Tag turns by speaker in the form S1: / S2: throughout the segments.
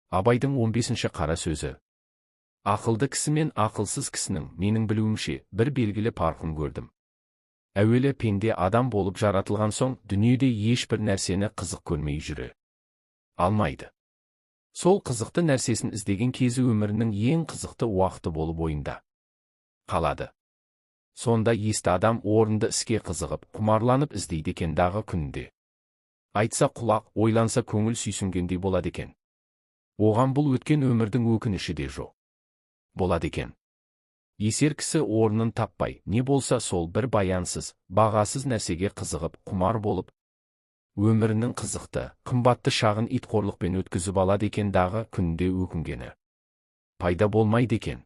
S1: Абайдың 15-ші қара сөзі. Ақылды кісі мен ақылсыз кісінің, менің білуімше, бір белгілі парқын көрдім. Әуелі пенде адам болып жаратылған соң, дүниеде ешбір нәрсені қызық көрмей жүре алмайды. Сол қызықты нәрсесін іздеген кезі өмірінің ең қызықты уақыты болып ойында қалады. Сонда есті адам орынды іске қызығып, құмарланып іздейді екен дағы күнінде. Айтса құлақ, ойланса көңіл сүйсінгендей болады екен. Оған бұл өткен өмірдің өкініші де жоқ болады екен. Есер кісі орнын таппай, не болса сол бір баянсыз, бағасыз нәрсеге қызығып, құмар болып, өмірінің қызықты, қымбатты шағын итқорлықпен өткізіп алады екен дағы күнде өкінгені пайда болмайды екен.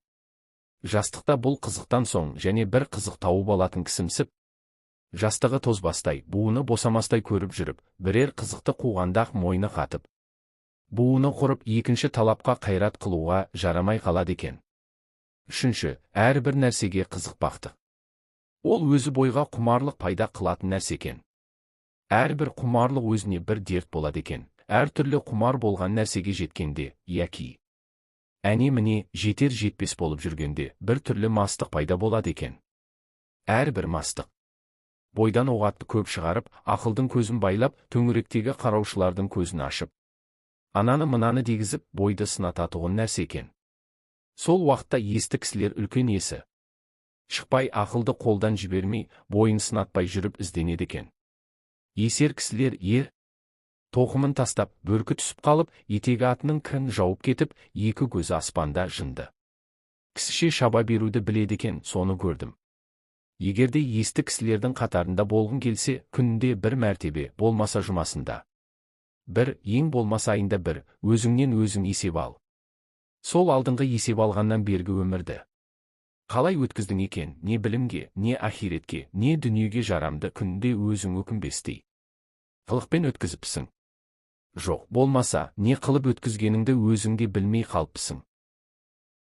S1: Жастықта бұл қызықтан соң және бір қызық тауып алатын кісімсіп, жастығы тозбастай, буыны босамастай көріп жүріп, бірер қызықты қуғанда-ақ мойны қатып, буыны құрып екінші талапқа қайрат қылуға жарамай қалады екен. Үшінші, әрбір нәрсеге қызықпақты. Ол өзі бойға құмарлық пайда қылатын нәрсе екен. Әрбір құмарлық өзіне бір дерт болады екен. Әртүрлі құмар болған нәрсеге жеткенде, яки әне-міне жетер-жетпес болып жүргенде, бір түрлі мастық пайда болады екен. Әрбір мастық бойдан оғатты көп шығарып, ақылдың көзін байлап, төңіректегі қараушылардың көзін ашып, ананы-мынаны дегізіп, бойды сынататұғын нәрсе екен. Сол уақытта есті кісілер үлкен есі шықпай, ақылды қолдан жібермей, бойын сынатпай жүріп ізденеді екен. Есер кісілер тоқымын тастап, бөркі түсіп қалып, етегі атының кірін жауып кетіп, екі көзі аспанда жынды кісіше шаба беруді біледі екен, соны көрдім. Егерде есті кісілердің қатарында болғың келсе, күнінде бір мәртебе, болмаса жұмасында бір, ең болмаса айында бір, өзіңнен өзің есеп ал. Сол алдыңғы есеп алғаннан бергі өмірді қалай өткіздің екен, не білімге, не ахиретке, не дүниеге жарамды күнде өзің өкінбестей қылықпен өткізіпсің. Жоқ, болмаса, не қылып өткізгеніңді өзіңде білмей қалыпсың.